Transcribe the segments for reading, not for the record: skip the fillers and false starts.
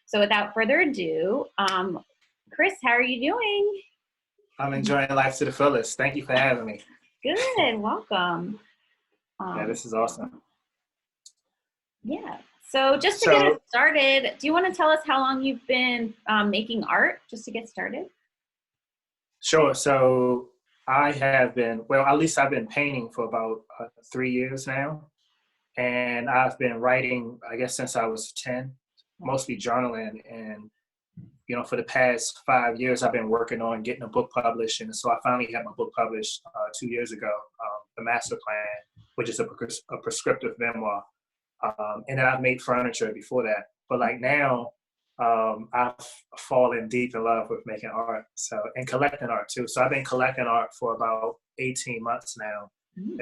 So without further ado, Chris, how are you doing? I'm enjoying life to the fullest. Thank you for having me. Good, welcome. Yeah, this is awesome. Yeah. So just to get us started, do you want to tell us how long you've been making art, just to get started? Sure. So I have been, well, at least I've been painting for about 3 years now. And I've been writing, I guess, since I was 10, mostly journaling. And, you know, for the past 5 years, I've been working on getting a book published. And so I finally had my book published 2 years ago, The Master Plan, which is a prescriptive memoir. And then I've made furniture before that. But like now, I've fallen deep in love with making art, and collecting art too. So I've been collecting art for about 18 months now.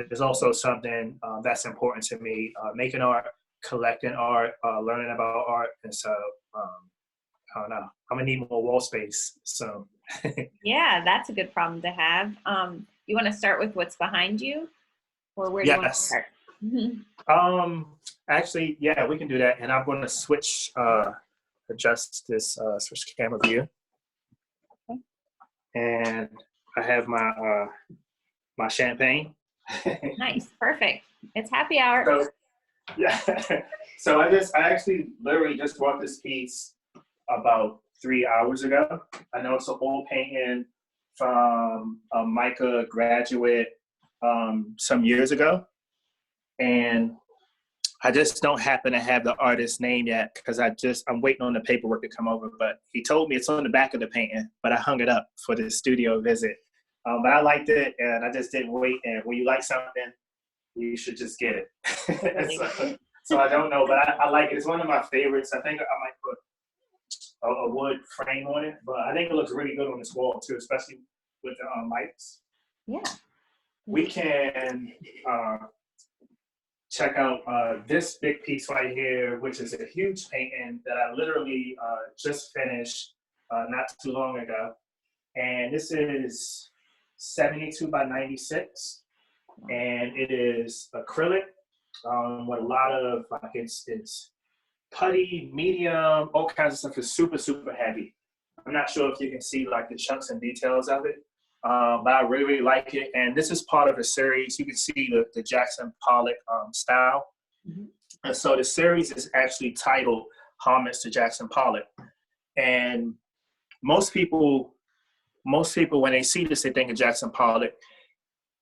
There's also something that's important to me, making art, collecting art, learning about art. And so, I don't know, I'm gonna need more wall space. So yeah, that's a good problem to have. You want to start with what's behind you, or where do you want to start? Actually, yeah, we can do that. And I'm going to switch, adjust this switch camera view. Okay. And I have my my champagne. Nice, perfect. It's happy hour. So, yeah. So I actually literally just bought this piece about 3 hours ago. I know it's an old painting from a Micah graduate some years ago. And I just don't happen to have the artist's name yet because I'm waiting on the paperwork to come over. But he told me it's on the back of the painting, but I hung it up for the studio visit. But I liked it, and I just didn't wait. And when you like something, you should just get it. so I don't know, but I like it. It's one of my favorites. I think I might put a wood frame on it, but I think it looks really good on this wall too, especially with the lights. Yeah. We can check out this big piece right here, which is a huge painting that I literally just finished not too long ago. And this is 72 by 96. And it is acrylic with a lot of, like, it's putty, medium, all kinds of stuff. It's super, super heavy. I'm not sure if you can see like the chunks and details of it. But I really, really like it. And this is part of a series. You can see the Jackson Pollock style. And so the series is actually titled Homage to Jackson Pollock. And most people, when they see this, they think of Jackson Pollock.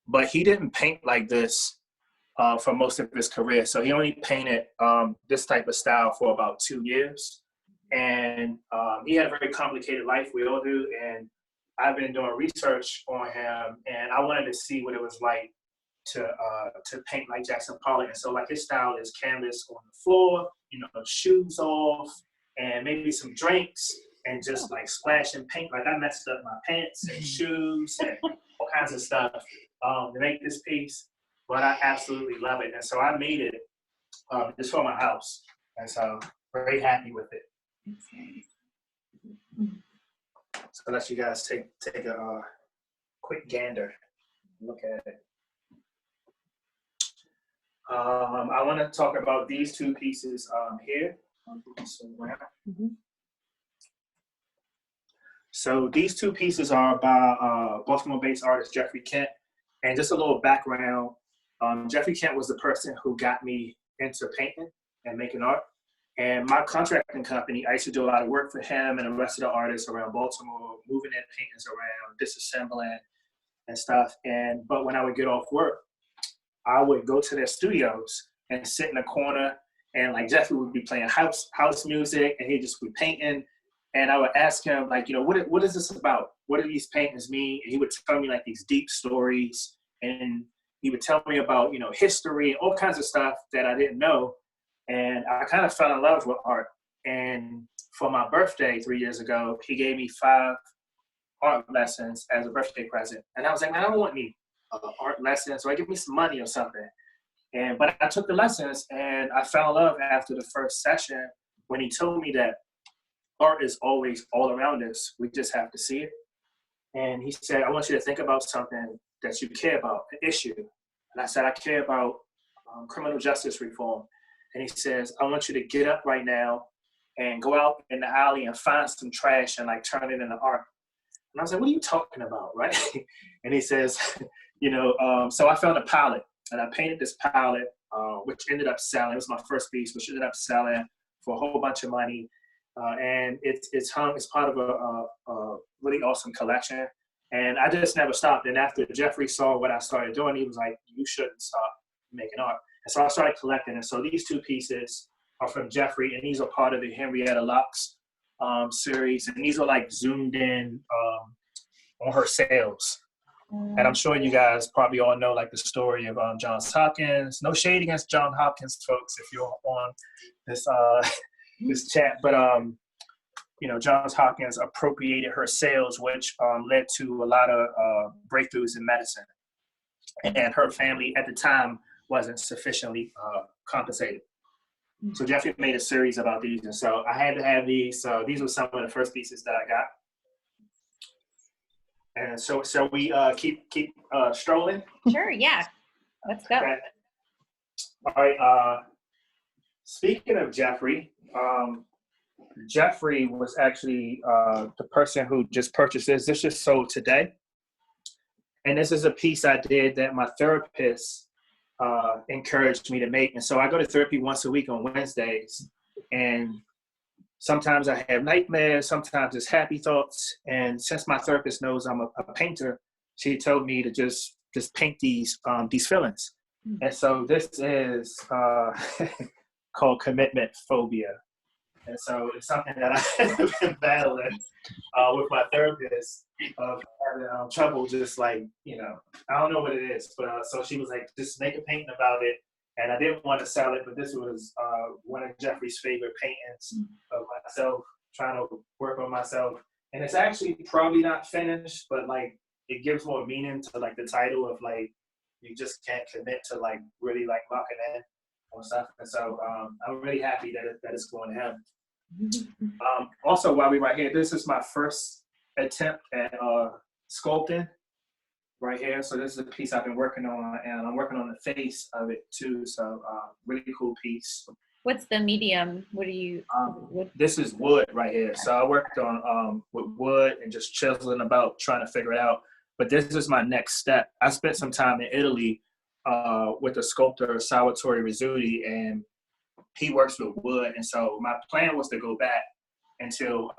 But he didn't paint like this for most of his career. So he only painted this type of style for about 2 years. And he had a very complicated life. We all do. And I've been doing research on him, and I wanted to see what it was like to paint like Jackson Pollock. And so, like, his style is canvas on the floor, you know, shoes off, and maybe some drinks, and just like splashing paint. Like, I messed up my pants and shoes and all kinds of stuff to make this piece, but I absolutely love it. And so I made it just for my house, and so very happy with it. So I'll let you guys take a quick gander, look at it. I want to talk about these two pieces here. So these two pieces are by Baltimore-based artist Jeffrey Kent. And just a little background, Jeffrey Kent was the person who got me into painting and making art. And my contracting company, I used to do a lot of work for him and the rest of the artists around Baltimore, moving their paintings around, disassembling and stuff. But when I would get off work, I would go to their studios and sit in a corner, and like Jeffrey would be playing house music, and he'd just be painting. And I would ask him, like, you know, what is this about? What do these paintings mean? And he would tell me like these deep stories, and he would tell me about, you know, history and all kinds of stuff that I didn't know. And I kind of fell in love with art. And for my birthday 3 years ago, he gave me 5 art lessons as a birthday present. And I was like, man, I don't want any art lessons, or give me some money or something. But I took the lessons, and I fell in love after the first session when he told me that art is always all around us. We just have to see it. And he said, I want you to think about something that you care about, an issue. And I said, I care about criminal justice reform. And he says, I want you to get up right now and go out in the alley and find some trash and like turn it into art. And I was like, what are you talking about, right? And he says, so I found a palette and I painted this palette, which ended up selling. It was my first piece, which ended up selling for a whole bunch of money. And it's part of a really awesome collection. And I just never stopped. And after Jeffrey saw what I started doing, he was like, you shouldn't stop making art. And so I started collecting. And so these two pieces are from Jeffrey, and these are part of the Henrietta Locks series. And these are like zoomed in on her sales. And I'm sure you guys probably all know like the story of Johns Hopkins. No shade against Johns Hopkins, folks, if you're on this this chat. But Johns Hopkins appropriated her sales, which led to a lot of breakthroughs in medicine. And her family at the time wasn't sufficiently compensated. So Jeffrey made a series about these, and so I had to have these. So these were some of the first pieces that I got. And so we keep strolling? Sure, yeah. Let's go. Okay. All right. Speaking of Jeffrey, Jeffrey was actually the person who just purchased this. This just sold today. And this is a piece I did that my therapist encouraged me to make. And so I go to therapy once a week on Wednesdays. And sometimes I have nightmares, sometimes it's happy thoughts. And since my therapist knows I'm a painter, she told me to just paint these feelings. And so this is called commitment phobia. And so it's something that I've been battling with my therapist of having trouble just like, I don't know what it is. But so she was like, just make a painting about it. And I didn't want to sell it, but this was one of Jeffrey's favorite paintings of myself, trying to work on myself. And it's actually probably not finished, but like it gives more meaning to like the title of like, you just can't commit to like really like locking in on stuff. And so I'm really happy that it's going to happen. Also, while we're right here, this is my first attempt at sculpting right here. So this is a piece I've been working on, and I'm working on the face of it too. So really cool piece. What's the medium? What do you? This is wood right here. So I worked on with wood and just chiseling about trying to figure it out. But this is my next step. I spent some time in Italy with the sculptor Salvatore Rizzuti, and he works with wood. And so my plan was to go back until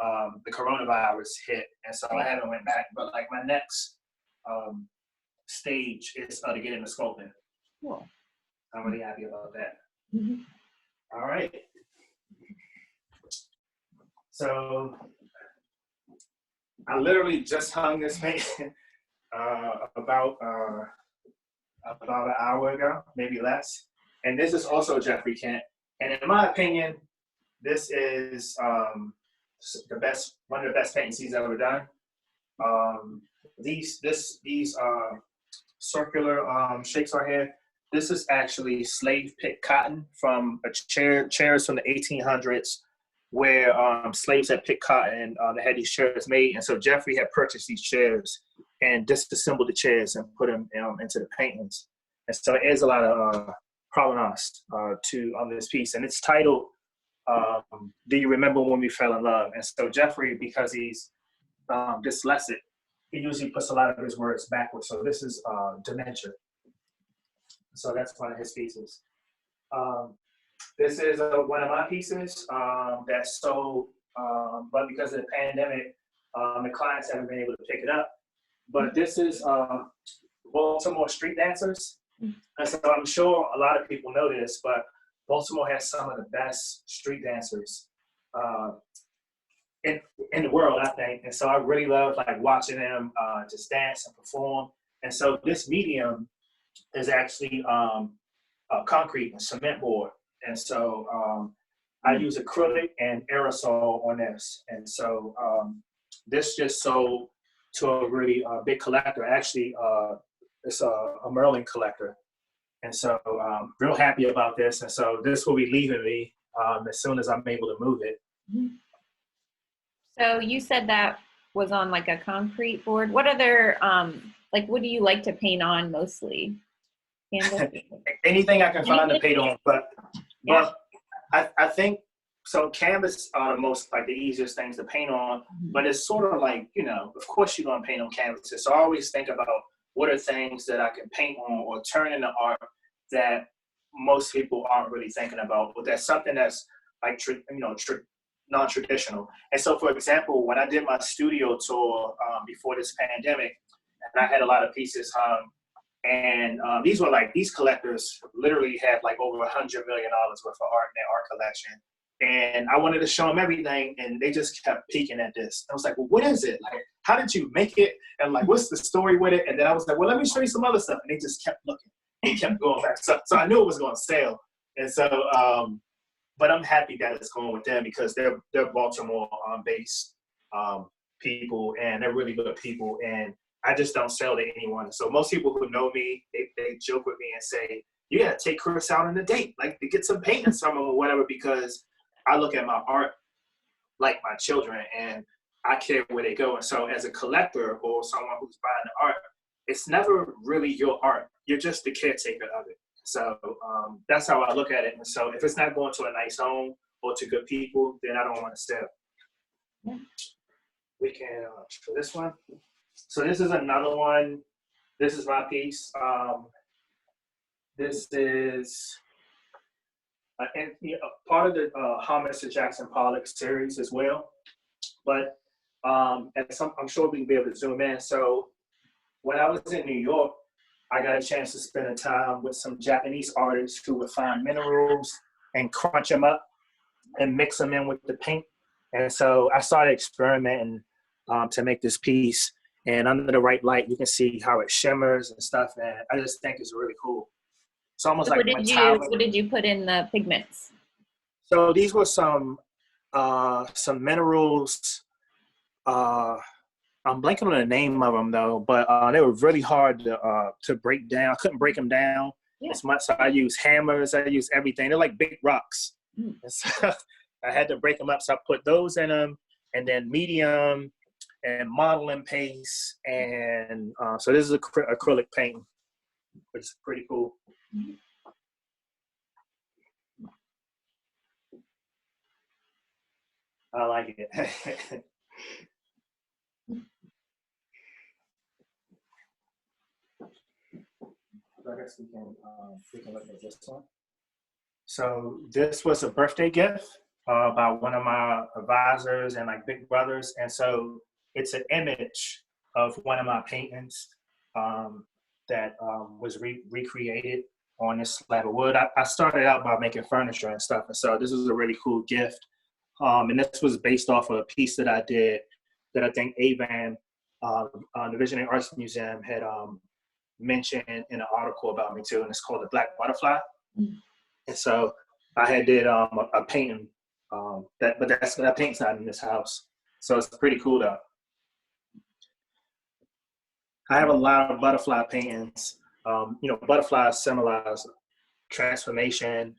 the coronavirus hit. And so I haven't went back. But like my next stage is to get into sculpting. Cool. I'm really happy about that. Mm-hmm. All right. So I literally just hung this painting about an hour ago, maybe less. And this is also Jeffrey Kent. And in my opinion, this is one of the best paintings he's ever done. These circular shapes right here. This is actually slave picked cotton from chairs from the 1800s, where slaves had picked cotton. They had these chairs made, and so Jeffrey had purchased these chairs and disassembled the chairs and put them into the paintings. And so it adds a lot of provenance on this piece, and it's titled "Do You Remember When We Fell in Love?" And so Jeffrey, because he's dyslexic, he usually puts a lot of his words backwards. So this is dementia. So that's one of his pieces. This is one of my pieces that's sold, but because of the pandemic, the clients haven't been able to pick it up. But this is Baltimore street dancers. And so I'm sure a lot of people know this, but Baltimore has some of the best street dancers in the world, I think. And so I really love like watching them just dance and perform. And so this medium is actually concrete and cement board. And so I use acrylic and aerosol on this. And so this just sold to a really big collector. Actually, it's a Merlin collector. And so real happy about this. And so this will be leaving me as soon as I'm able to move it. So you said that was on like a concrete board. What other, what do you like to paint on mostly? Anything I can find to paint on, but I think So canvas are the most, like, the easiest things to paint on, but it's sort of like, you know, of course you're going to paint on canvases. So I always think about what are things that I can paint on or turn into art that most people aren't really thinking about, but that's something that's like, non-traditional. And so, for example, when I did my studio tour before this pandemic, and I had a lot of pieces hung, and these were like, these collectors literally had like over $100 million worth of art in their art collection. And I wanted to show them everything, and they just kept peeking at this. I was like, well, what is it? Like, how did you make it? And like, what's the story with it? And then I was like, well, let me show you some other stuff. And they just kept looking. They kept going back. So I knew it was going to sell. And so, but I'm happy that it's going with them because they're Baltimore based people, and they're really good people. And I just don't sell to anyone. So most people who know me, they joke with me and say, you got to take Chris out on a date, like to get some paintings from him or whatever, because I look at my art like my children, and I care where they go. And so as a collector or someone who's buying the art, it's never really your art. You're just the caretaker of it. So that's how I look at it. And so if it's not going to a nice home or to good people, then I don't want to sell. Yeah. We can show this one. So this is another one. This is my piece. This is part of the Homage to Jackson Pollock series as well. But I'm sure we can be able to zoom in. So when I was in New York, I got a chance to spend a time with some Japanese artists who would find minerals and crunch them up and mix them in with the paint. And so I started experimenting to make this piece. And under the right light, you can see how it shimmers and stuff. And I just think it's really cool. It's almost like metallic. What did you put in the pigments? So these were some minerals. I'm blanking on the name of them though, but they were really hard to break down. I couldn't break them down as much. So I use hammers. I use everything. They're like big rocks. And so I had to break them up. So I put those in them, and then medium and modeling paste. And so this is acrylic paint, which is pretty cool. I like it. I guess we can look at this one. So this was a birthday gift by one of my advisors and like big brothers. And so it's an image of one of my paintings that was recreated on this slab of wood. I started out by making furniture and stuff. And so this was a really cool gift. And this was based off of a piece that I did that I think AVAM, the Visionary Arts Museum, had mentioned in an article about me too, and it's called The Black Butterfly. And so I had did a painting, that paint's not in this house. So it's pretty cool though. I have a lot of butterfly paintings. Butterflies symbolize transformation.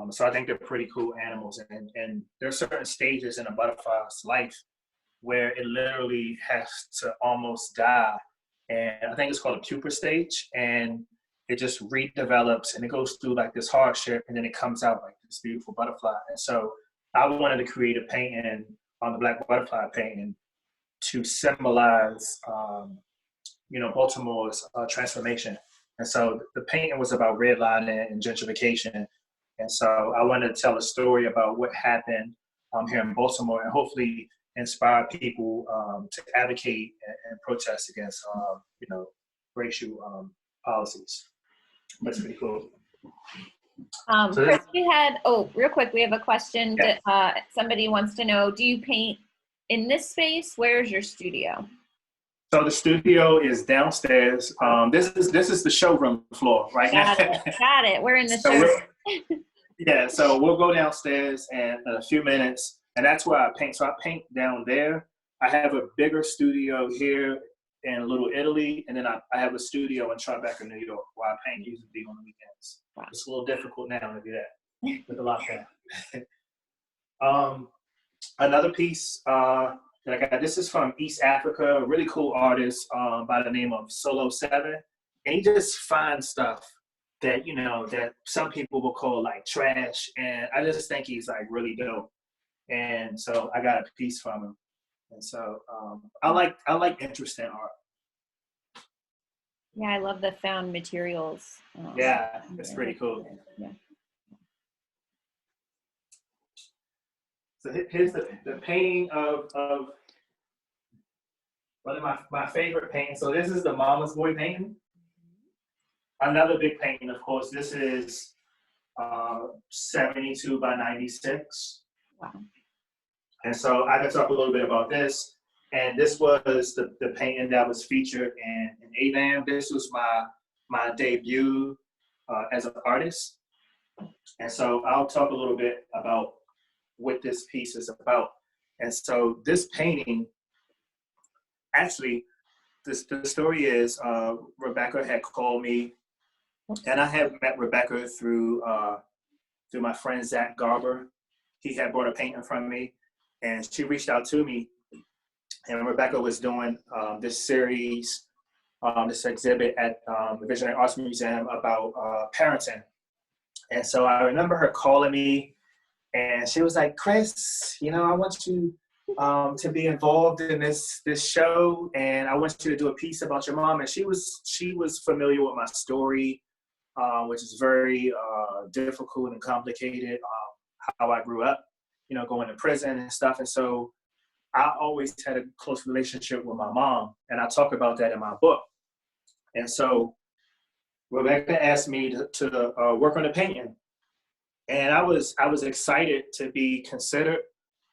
So I think they're pretty cool animals. And there are certain stages in a butterfly's life where it literally has to almost die. And I think it's called a pupa stage. And it just redevelops and it goes through like this hardship, and then it comes out like this beautiful butterfly. And so I wanted to create a painting on the Black Butterfly painting to symbolize, Baltimore's transformation. And so the painting was about redlining and gentrification. And so I wanted to tell a story about what happened here in Baltimore, and hopefully inspire people to advocate and protest against, racial policies. That's pretty cool. Chris, real quick, we have a question that somebody wants to know, do you paint in this space? Where's your studio? So the studio is downstairs. This is the showroom floor right now. Got it. We're in the showroom. Yeah, so we'll go downstairs in a few minutes, and that's where I paint. So I paint down there. I have a bigger studio here in Little Italy, and then I have a studio in Tribeca, New York, where I paint usually on the weekends. Wow. It's a little difficult now to do that with the lockdown. Another piece that I got, this is from East Africa, a really cool artist by the name of Solo 7, and he just finds stuff that, that some people will call like trash, and I just think he's like really dope. And so I got a piece from him. And so I like interest in art. Yeah, I love the found materials. Yeah, it's pretty cool. Yeah. So here's the painting of one of my favorite paintings. So this is the Mama's Boy painting. Another big painting, of course. This is 72 by 96. Wow. And so I can talk a little bit about this. And this was the painting that was featured in AVAM. This was my debut as an artist. And so I'll talk a little bit about what this piece is about. And so this painting, actually, the story is Rebecca had called me, and I had met Rebecca through my friend Zach Garber. He had bought a painting from me, and she reached out to me. And Rebecca was doing this series, this exhibit at the Visionary Arts Museum about parenting. And so I remember her calling me, and she was like, "Chris, you know, I want you to be involved in this show, and I want you to do a piece about your mom." And she was familiar with my story, which is very difficult and complicated, how I grew up, you know, going to prison and stuff. And so I always had a close relationship with my mom, and I talk about that in my book. And so Rebecca asked me to work on the painting, and I was excited to be considered,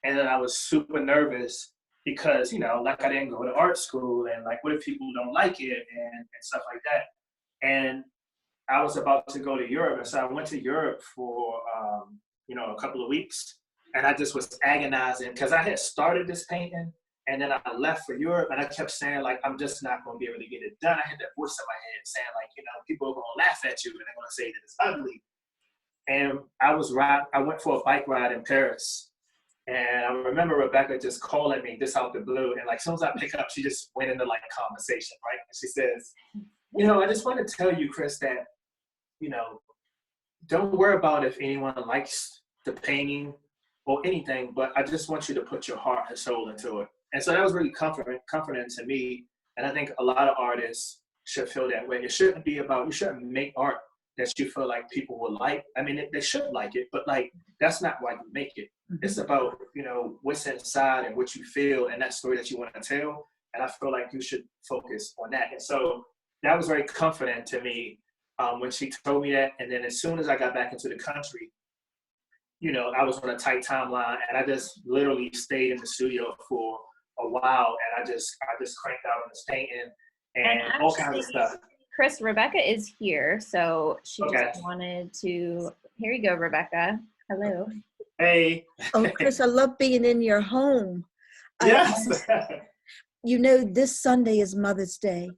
and then I was super nervous because, you know, like I didn't go to art school, and like, what if people don't like it and stuff like that. And I was about to go to Europe, and so I went to Europe for you know, a couple of weeks, and I just was agonizing because I had started this painting, and then I left for Europe, and I kept saying, like, I'm just not going to be able to get it done. I had that voice in my head saying, like, you know, people are going to laugh at you, and they're going to say that it's ugly. And I went for a bike ride in Paris, and I remember Rebecca just calling me just out the blue, and like, as soon as I pick up, she just went into like a conversation, right? And she says, "You know, I just want to tell you, Chris, that, you know, don't worry about if anyone likes the painting or anything, but I just want you to put your heart and soul into it." And so that was really comforting to me. And I think a lot of artists should feel that way. It shouldn't be about, you shouldn't make art that you feel like people will like. I mean, they should like it, but like, that's not why you make it. It's about, you know, what's inside and what you feel and that story that you want to tell. And I feel like you should focus on that. And so that was very comforting to me when she told me that. And then as soon as I got back into the country, you know, I was on a tight timeline, and I just literally stayed in the studio for a while, and I just cranked out on this painting and actually, all kinds of stuff. Chris, Rebecca is here, so she Okay. just wanted to. Here you go, Rebecca. Hello. Hey. Oh, Chris, I love being in your home. Yes. You know, this Sunday is Mother's Day,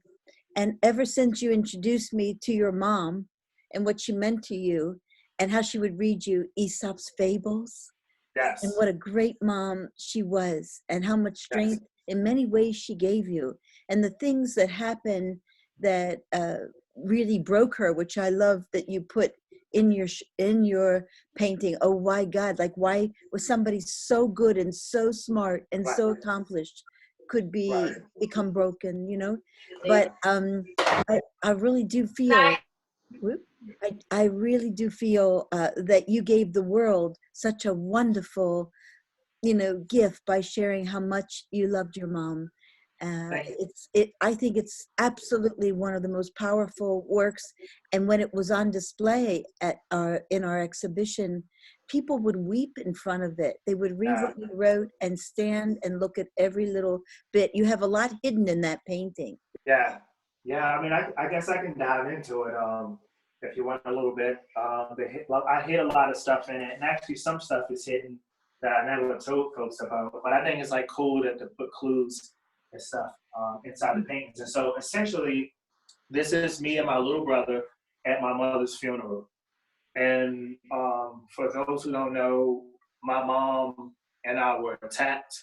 and ever since you introduced me to your mom and what she meant to you, and how she would read you Aesop's fables, Yes. and what a great mom she was, and how much strength in many ways she gave you, and the things that happened that really broke her, which I love that you put in your painting. Oh, why God, like, why was somebody so good and so smart and so accomplished could become broken, you know? But I really do feel, I really do feel that you gave the world such a wonderful, you know, gift by sharing how much you loved your mom. I think it's absolutely one of the most powerful works. And when it was on display in our exhibition, people would weep in front of it. They would read what you wrote and stand and look at every little bit. You have a lot hidden in that painting. Yeah. I mean, I guess I can dive into it if you want a little bit. I hid a lot of stuff in it, and actually some stuff is hidden that I never told folks about. But I think it's like cool to put clues and stuff inside the paintings. And so essentially, this is me and my little brother at my mother's funeral. And for those who don't know, my mom and I were attacked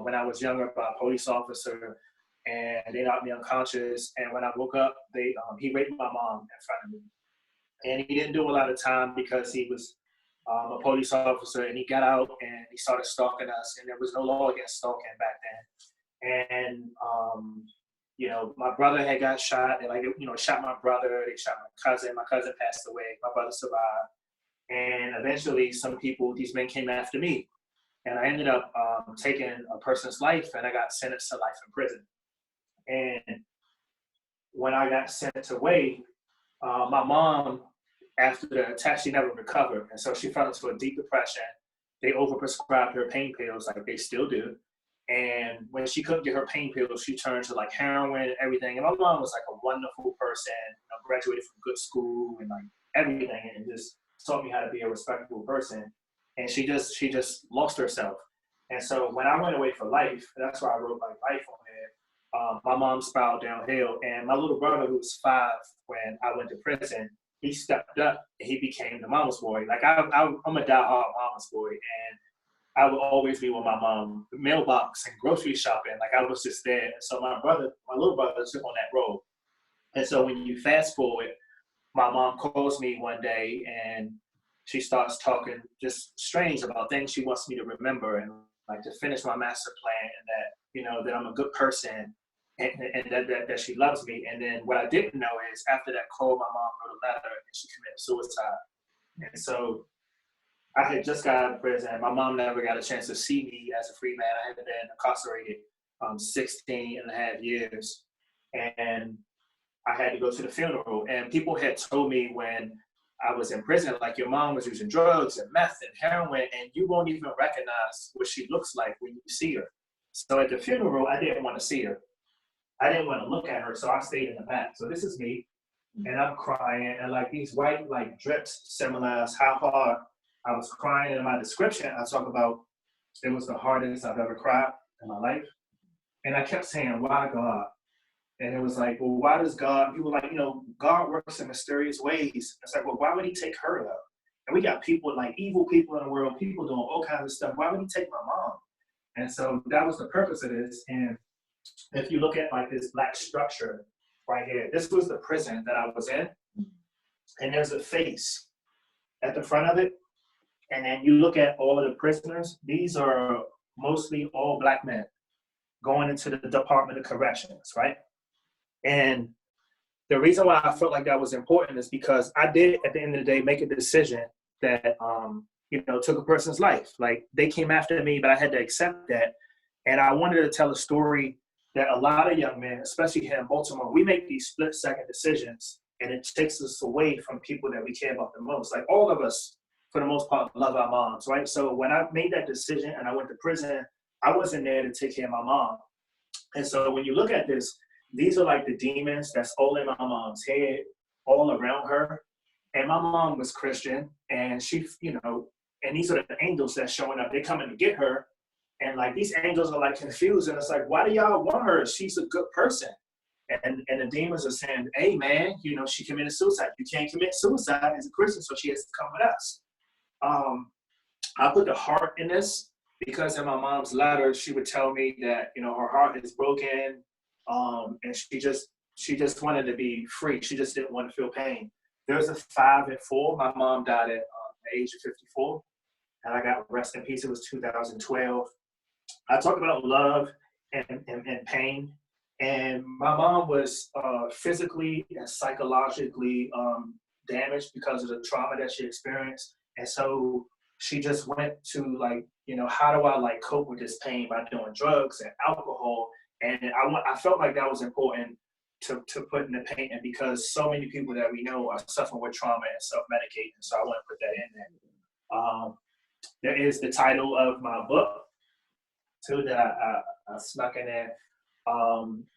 when I was younger by a police officer, and they knocked me unconscious. And when I woke up, he raped my mom in front of me. And he didn't do a lot of time because he was a police officer, and he got out and he started stalking us, and there was no law against stalking back then. And you know, my brother had got shot. They shot my brother. They shot my cousin. My cousin passed away. My brother survived. And eventually, these men came after me, and I ended up taking a person's life, and I got sentenced to life in prison. And when I got sent away, my mom, after the attack, she never recovered, and so she fell into a deep depression. They overprescribed her pain pills, like they still do. And when she couldn't get her pain pills, she turned to like heroin and everything. And my mom was like a wonderful person, graduated from good school and like everything, and just taught me how to be a respectable person. And she just lost herself. And so when I went away for life, that's why I wrote like life on it. My mom spiraled downhill, and my little brother, who was 5 when I went to prison, he stepped up and he became the mama's boy. Like I'm a diehard mama's boy, and I would always be with my mom, mailbox and grocery shopping. Like I was just there. And so my little brother took on that role. And so when you fast forward, my mom calls me one day and she starts talking just strange about things she wants me to remember and like to finish my master plan, and that, you know, that I'm a good person and that she loves me. And then what I didn't know is after that call, my mom wrote a letter and she committed suicide. And so I had just got out of prison. My mom never got a chance to see me as a free man. I had been incarcerated 16 and a half years. And I had to go to the funeral. And people had told me when I was in prison, like, your mom was using drugs and meth and heroin, and you won't even recognize what she looks like when you see her. So at the funeral, I didn't want to see her. I didn't want to look at her, so I stayed in the back. So this is me, and I'm crying, and like these white like drips symbolize how hard I was crying. In my description, I talk about it was the hardest I've ever cried in my life. And I kept saying, why God? And it was like, well, why does God, people were like, you know, God works in mysterious ways. It's like, well, why would he take her though? And we got people, like evil people in the world, people doing all kinds of stuff. Why would he take my mom? And so that was the purpose of this. And if you look at like this black structure right here, this was the prison that I was in. And there's a face at the front of it. And then you look at all of the prisoners, these are mostly all black men going into the Department of Corrections, right? And the reason why I felt like that was important is because I did, at the end of the day, make a decision that, you know, took a person's life. Like, they came after me, but I had to accept that. And I wanted to tell a story that a lot of young men, especially here in Baltimore, we make these split-second decisions, and it takes us away from people that we care about the most. Like, all of us, for the most part, love our moms, right? So when I made that decision and I went to prison, I wasn't there to take care of my mom. And so when you look at this, these are like the demons that's all in my mom's head, all around her. And my mom was Christian, and she, you know, and these are the angels that's showing up. They're coming to get her. And like, these angels are like confused. And it's like, why do y'all want her? She's a good person. And the demons are saying, hey man, you know, she committed suicide. You can't commit suicide as a Christian, so she has to come with us. I put the heart in this because in my mom's letter, she would tell me that, you know, her heart is broken. And she just wanted to be free. She just didn't want to feel pain. There's a 5 and 4. My mom died at the age of 54, and I got rest in peace. It was 2012. I talk about love and pain, and my mom was physically and psychologically damaged because of the trauma that she experienced, and so she just went to, like, you know, how do I like cope with this pain by doing drugs and alcohol. And I felt like that was important to put in the painting because so many people that we know are suffering with trauma and self-medicating. So I want to put that in there. There is the title of my book, too, that I snuck in there.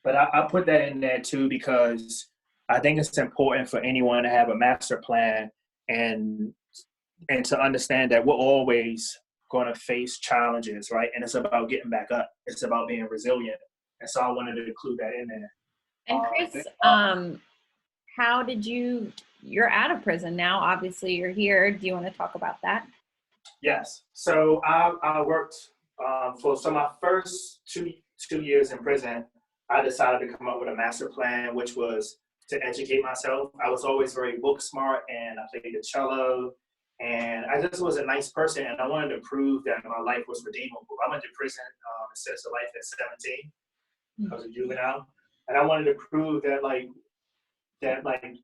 But I put that in there, too, because I think it's important for anyone to have a master plan and to understand that we're always going to face challenges, right? And it's about getting back up. It's about being resilient. And so I wanted to include that in there. And Chris, how did you're out of prison now, obviously you're here. Do you want to talk about that? Yes. So I worked for my first two years in prison. I decided to come up with a master plan, which was to educate myself. I was always very book smart, and I played the cello, And I just was a nice person, and I wanted to prove that my life was redeemable. I went to prison a sense of life at 17. I was a juvenile, and I wanted to prove that like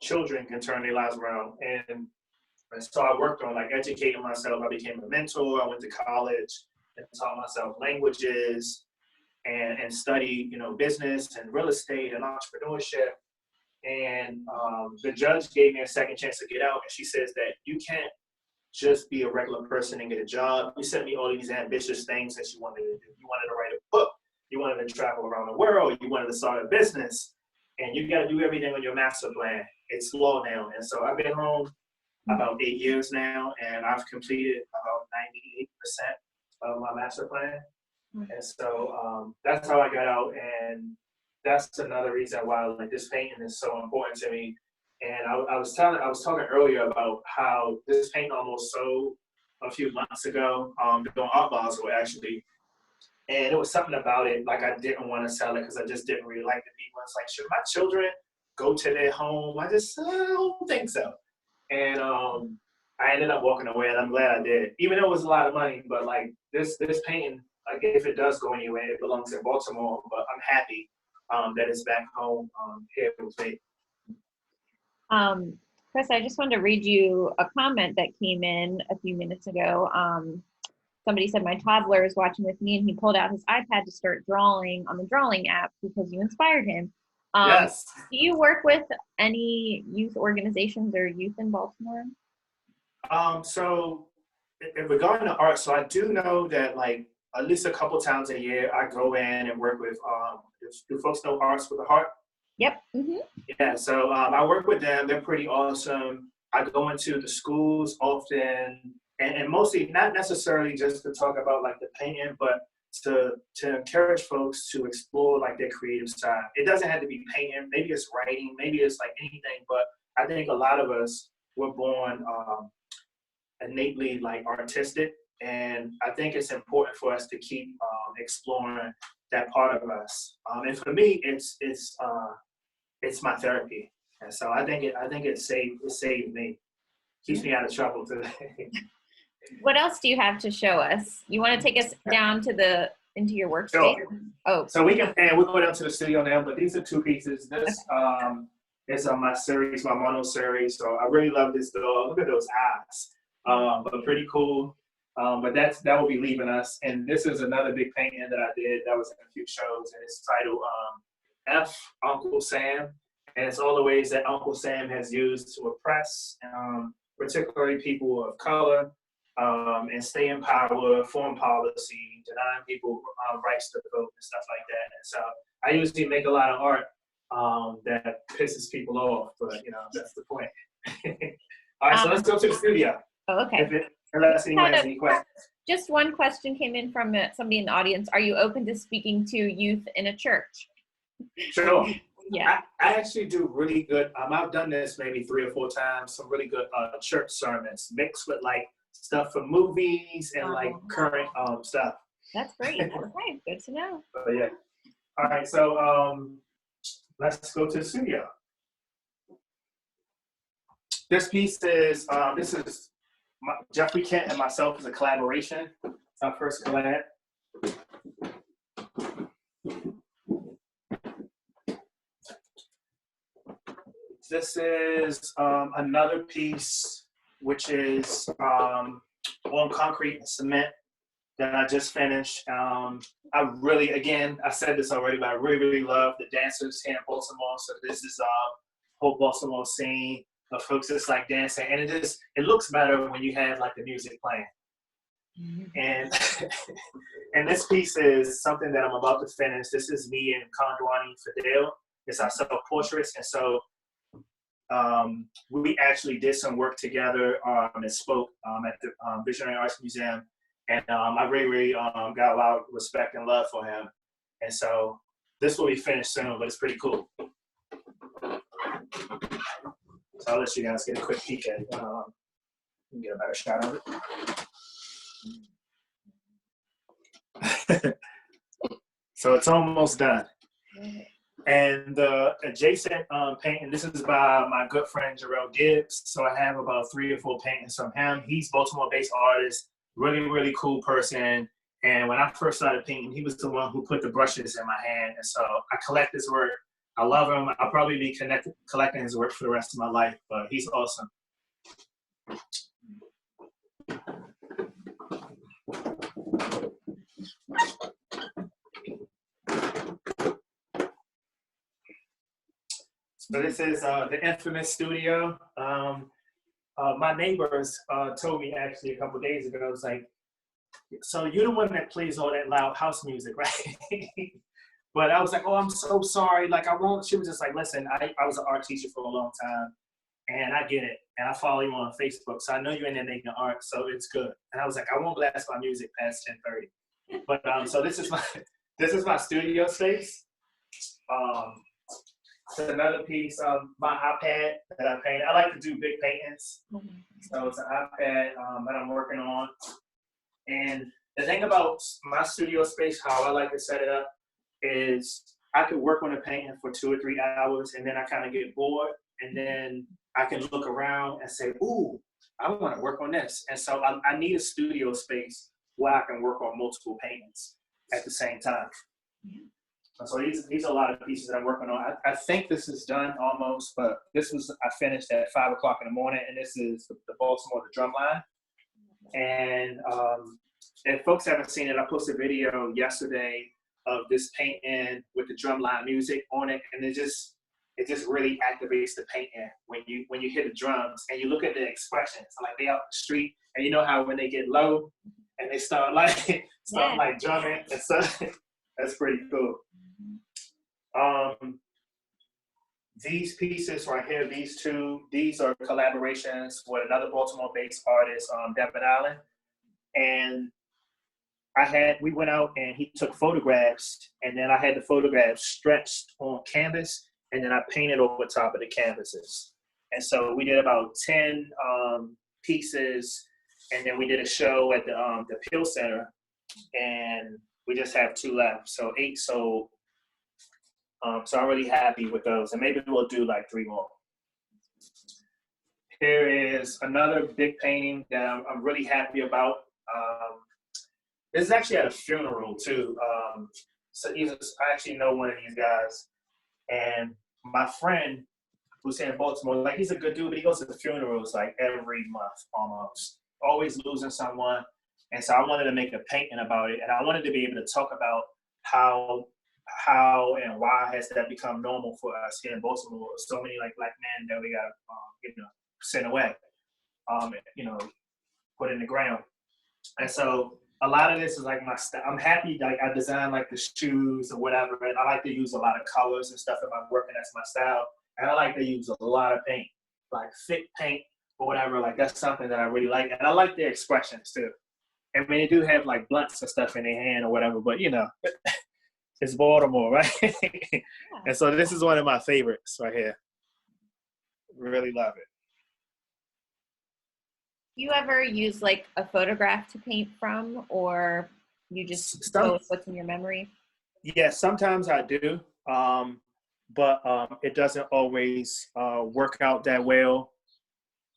children can turn their lives around. And so I worked on like educating myself. I became a mentor. I went to college and taught myself languages and studied, business and real estate and entrepreneurship. And the judge gave me a second chance to get out, and she says that you can't just be a regular person and get a job. You sent me all these ambitious things that you wanted to do. You wanted to write a book. You wanted to travel around the world. You wanted to start a business. And you got to do everything on your master plan. It's law now. And so I've been home about 8 years now, and I've completed about 98% of my master plan. And so that's how I got out. And that's another reason why like this painting is so important to me. And I was talking earlier about how this painting almost sold a few months ago, doing Art Basel actually. And it was something about it, like I didn't want to sell it because I just didn't really like the people. It's like, should my children go to their home? I don't think so. And I ended up walking away, and I'm glad I did. Even though it was a lot of money, but like this painting, like if it does go anywhere, it belongs in Baltimore. But I'm happy that it's back home here with me. Chris, I just wanted to read you a comment that came in a few minutes ago. Somebody said, my toddler is watching with me, and he pulled out his iPad to start drawing on the drawing app because you inspired him. Yes. Do you work with any youth organizations or youth in Baltimore? So regarding the art, so I do know that like at least a couple times a year, I go in and work with, do folks know Arts with a Heart? Yep. Mm-hmm. Yeah, so I work with them. They're pretty awesome. I go into the schools often, and mostly not necessarily just to talk about like the painting, but to encourage folks to explore like their creative side. It doesn't have to be painting. Maybe it's writing. Maybe it's like anything. But I think a lot of us were born innately like artistic, and I think it's important for us to keep exploring that part of us. And for me, it's my therapy, and so I think it saved me. Keeps me out of trouble today. What else do you have to show us? You want to take us down to into your workspace? Sure. Oh, so we'll go down to the studio now. But these are two pieces. This is my series, my mono series. So I really love this dog. Look at those eyes. But pretty cool. But that will be leaving us. And this is another big painting that I did that was in a few shows, and it's titled F Uncle Sam. And it's all the ways that Uncle Sam has used to oppress, particularly people of color, and stay in power, foreign policy, denying people rights to vote and stuff like that. And so I usually make a lot of art that pisses people off, but that's the point. All right, so let's go to the studio. Oh, okay. Unless anyone has any questions. Just one question came in from somebody in the audience. Are you open to speaking to youth in a church? Sure. Yeah. I actually do really good. I've done this maybe 3 or 4 times. Some really good church sermons mixed with like stuff from movies and like current stuff. That's great. Okay, good to know. Yeah. All right, so let's go to the studio. This piece is Jeffrey Kent and myself is a collaboration. It's our first collab. This is another piece which is on concrete and cement that I just finished. I really, again, I said this already, but I really, really love the dancers here in Baltimore. So this is whole Baltimore scene of folks that's like dancing, and it looks better when you have like the music playing. And and this piece is something that I'm about to finish. This is me and Kondwani Fidel. It's our self-portraits, and so we actually did some work together and spoke at the Visionary Arts Museum, and I really, really got a lot of respect and love for him. And so this will be finished soon, but it's pretty cool. So I'll let you guys get a quick peek at it. You can get a better shot of it. So it's almost done. And the adjacent painting, this is by my good friend Jarrell Gibbs. So I have about 3 or 4 paintings from him. He's Baltimore-based artist, really, really cool person. And when I first started painting, he was the one who put the brushes in my hand. And so I collect his work. I love him. I'll probably be collecting his work for the rest of my life, but he's awesome. So this is the infamous studio. My neighbors told me actually a couple of days ago, it was like, so you're the one that plays all that loud house music, right? But I was like, oh, I'm so sorry. Like, I won't. She was just like, listen, I was an art teacher for a long time, and I get it. And I follow you on Facebook, so I know you're in there making art, so it's good. And I was like, I won't blast my music past 10:30. But so this is my studio space. It's another piece of my iPad that I painted. I like to do big paintings, so it's an iPad that I'm working on. And the thing about my studio space, how I like to set it up, is I could work on a painting for 2 or 3 hours, and then I kind of get bored, and then I can look around and say, ooh, I want to work on this. And so I need a studio space where I can work on multiple paintings at the same time. So these are a lot of pieces that I'm working on. I think this is done almost, but I finished at 5 o'clock in the morning, and this is the Baltimore, the drum line. And if folks haven't seen it, I posted a video yesterday of this painting with the drumline music on it, and it just really activates the painting when you hear the drums and you look at the expressions. Like they out the street, and you know how when they get low and they start like drumming and stuff. That's pretty cool. These pieces right here, these are collaborations with another Baltimore-based artist, Devin Allen, and we went out and he took photographs, and then I had the photographs stretched on canvas, and then I painted over top of the canvases. And so we did about 10 pieces, and then we did a show at the Peel Center, and we just have 2 left. So 8 sold. So I'm really happy with those, and maybe we'll do like 3 more. Here is another big painting that I'm really happy about. This is actually at a funeral too. So I actually know one of these guys, and my friend who's here in Baltimore, like he's a good dude, but he goes to the funerals like every month almost, always losing someone. And so I wanted to make a painting about it, and I wanted to be able to talk about how and why has that become normal for us here in Baltimore. So many like black men that we got sent away, put in the ground. And so a lot of this is like my style. I'm happy like I designed like the shoes or whatever, and I like to use a lot of colors and stuff in my work, and that's my style. And I like to use a lot of paint, like thick paint or whatever. Like that's something that I really like, and I like their expressions too. I mean, they do have like blunts and stuff in their hand or whatever, but it's Baltimore, right? Yeah. And so this is one of my favorites right here. Really love it. Do you ever use like a photograph to paint from, or you just go with what's in your memory? Yeah, sometimes I do, but it doesn't always work out that well.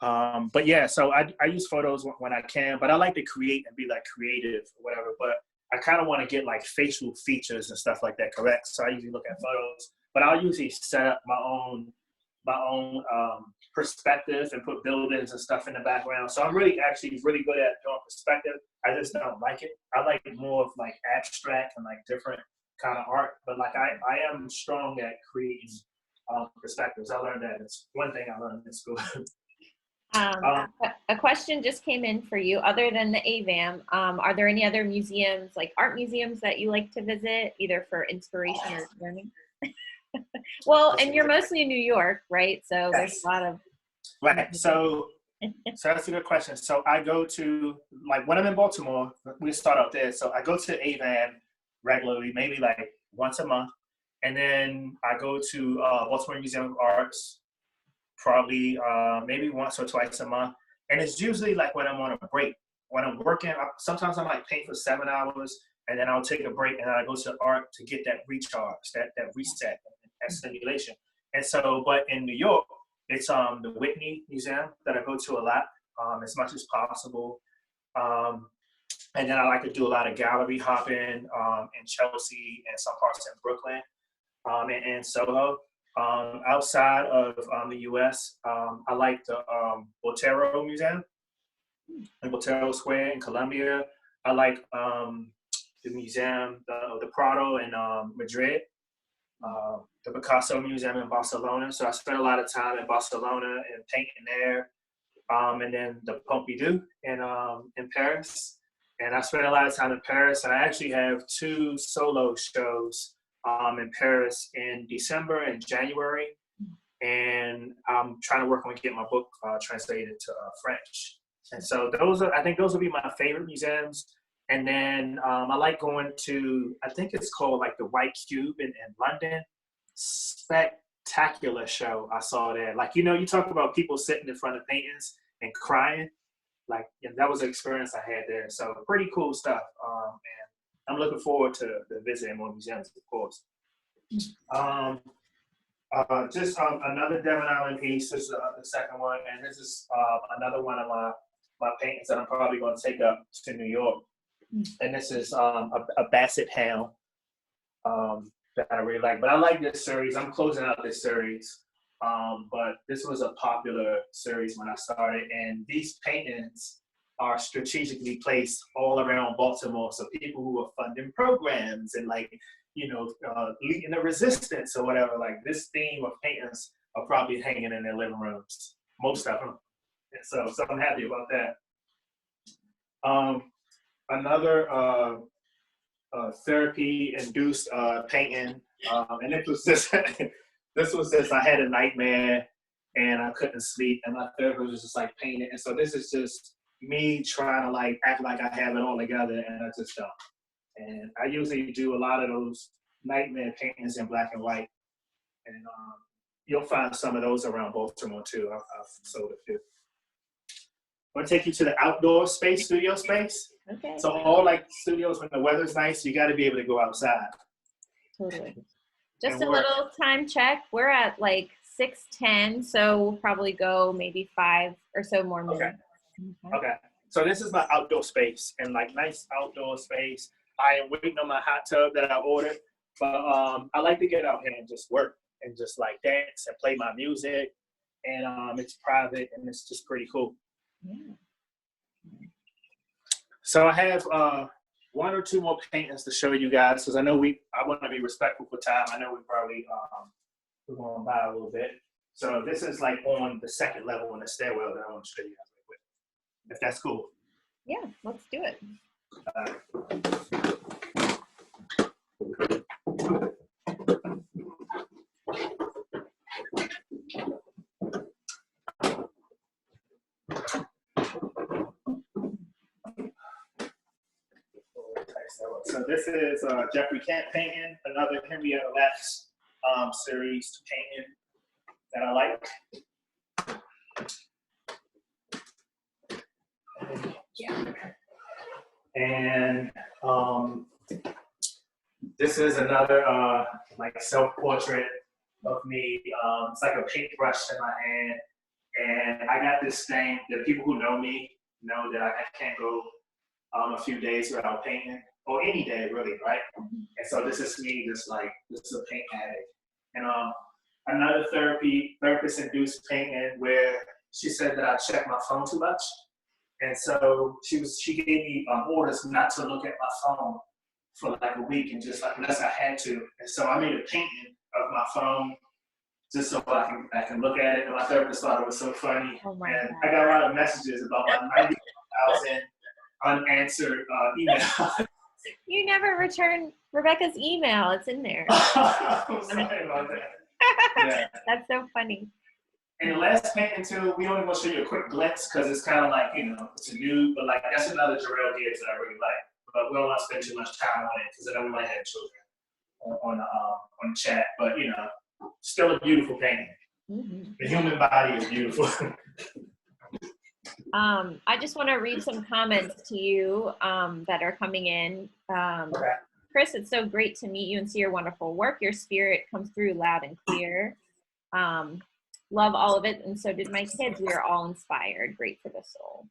But yeah, so I use photos when I can, but I like to create and be like creative or whatever, but I kind of want to get like facial features and stuff like that correct. So I usually look at photos, but I'll usually set up my own perspective and put buildings and stuff in the background. So I'm really good at doing perspective. I just don't like it. I like more of like abstract and like different kind of art, but like I am strong at creating perspectives. I learned that. It's one thing I learned in school. A question just came in for you. Other than the AVAM, are there any other museums, like art museums, that you like to visit, either for inspiration or learning? Well, and you're mostly in New York, right? So there's a lot of... Right. So that's a good question. So I go to, like when I'm in Baltimore, we start out there. So I go to AVAM regularly, maybe like once a month. And then I go to Baltimore Museum of Arts, probably maybe once or twice a month. And it's usually like when I'm on a break. When I'm working, sometimes I might paint for 7 hours, and then I'll take a break and I go to art to get that recharge, that reset, and stimulation. And so, but in New York, it's the Whitney Museum that I go to a lot, as much as possible. And then I like to do a lot of gallery hopping in Chelsea and some parts in Brooklyn and Soho. Outside of the U.S., I like the Botero Museum in Botero Square in Colombia. I like the museum, the Prado in Madrid, the Picasso Museum in Barcelona. So I spent a lot of time in Barcelona and painting there. And then the Pompidou in Paris. And I spent a lot of time in Paris. And I actually have 2 solo shows in Paris in December and January. And I'm trying to work on getting my book translated to French. And so I think those will be my favorite museums. And then I like going to, I think it's called like the White Cube in London. Spectacular show I saw there. Like, you know, you talk about people sitting in front of paintings and crying. Like, that was an experience I had there. So pretty cool stuff. And I'm looking forward to visiting more museums, of course. Just another Devon Island piece. This is the second one. And this is another one of my paintings that I'm probably going to take up to New York. And this is a Basset Hound that I really like. But I like this series. I'm closing out this series. But this was a popular series when I started. And these paintings are strategically placed all around Baltimore. So people who are funding programs and like, you know, leading the resistance or whatever, like this theme of paintings are probably hanging in their living rooms, most of them. And so I'm happy about that. Another therapy-induced painting, and it was just, this was just, I had a nightmare and I couldn't sleep, and my therapist was just like painting. And so this is just me trying to like act like I have it all together, and I just don't. And I usually do a lot of those nightmare paintings in black and white, and you'll find some of those around Baltimore too. I've sold a few. I'm gonna take you to the outdoor space, studio space. Okay. So all like studios, when the weather's nice, you got to be able to go outside. Totally. Just a little time check. We're at like 6:10, so we'll probably go maybe 5 or so more minutes. Okay. So this is my outdoor space, and like nice outdoor space. I am waiting on my hot tub that I ordered, but I like to get out here and just work and just like dance and play my music, and it's private and it's just pretty cool. Yeah. So I have 1 or 2 more paintings to show you guys, because I know I want to be respectful for time. I know we probably we're going by a little bit. So this is like on the second level on the stairwell that I want to show you guys real quick, if that's cool. Yeah, let's do it. So this is Jeffrey Kent painting, another Henrietta Lacks series painting that I like. And this is another like self-portrait of me. It's like a paintbrush in my hand, and I got this thing that people who know me know that I can't go a few days without painting, or any day really, right? And so this is me, just like, this is a paint addict. And another therapist-induced painting where she said that I check my phone too much. And so she gave me orders not to look at my phone for like a week, and just like, unless I had to. And so I made a painting of my phone just so I can look at it. And my therapist thought it was so funny. Oh my and God. I got a lot of messages about my 90,000 unanswered email. You never returned Rebecca's email. It's in there. I'm sorry about that. Yeah. That's so funny. And the last painting too, we only want to show you a quick glimpse because it's kind of like, you know, it's a nude, but like that's another Jarrell Gibbs that I really like. But we don't want to spend too much time on it because I know we might have children on the chat. But you know, still a beautiful painting. Mm-hmm. The human body is beautiful. I just want to read some comments to you that are coming in. Okay. Chris, it's so great to meet you and see your wonderful work. Your spirit comes through loud and clear. Love all of it, and so did my kids. We are all inspired. Great for the soul.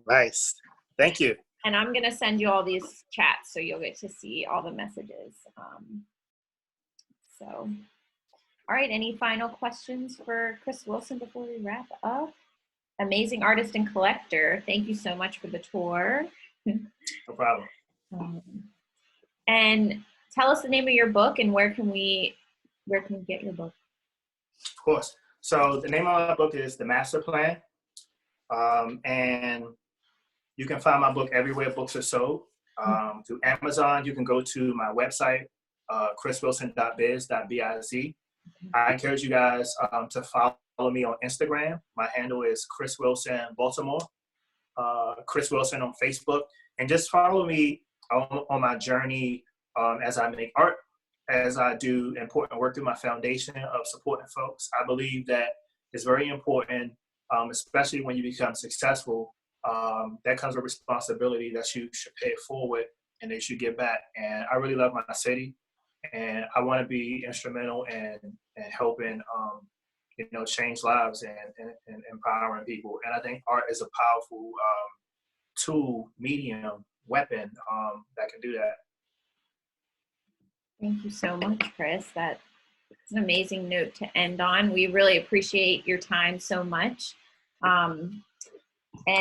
Nice. Thank you. And I'm going to send you all these chats so you'll get to see all the messages. All right, any final questions for Chris Wilson before we wrap up? Amazing artist and collector. Thank you so much for the tour. No problem. And tell us the name of your book and where can we get your book? Of course. So the name of my book is The Master Plan. And you can find my book everywhere books are sold. Through Amazon, you can go to my website, chriswilson.biz. I encourage you guys to follow me on Instagram. My handle is Chris Wilson Baltimore. Chris Wilson on Facebook. And just follow me on my journey as I make art, as I do important work through my foundation of supporting folks. I believe that it's very important, especially when you become successful, that comes with responsibility that you should pay it forward and they should give back. And I really love my city, and I want to be instrumental in helping, change lives and empowering people. And I think art is a powerful tool, medium, weapon that can do that. Thank you so much, Chris. That's an amazing note to end on. We really appreciate your time so much.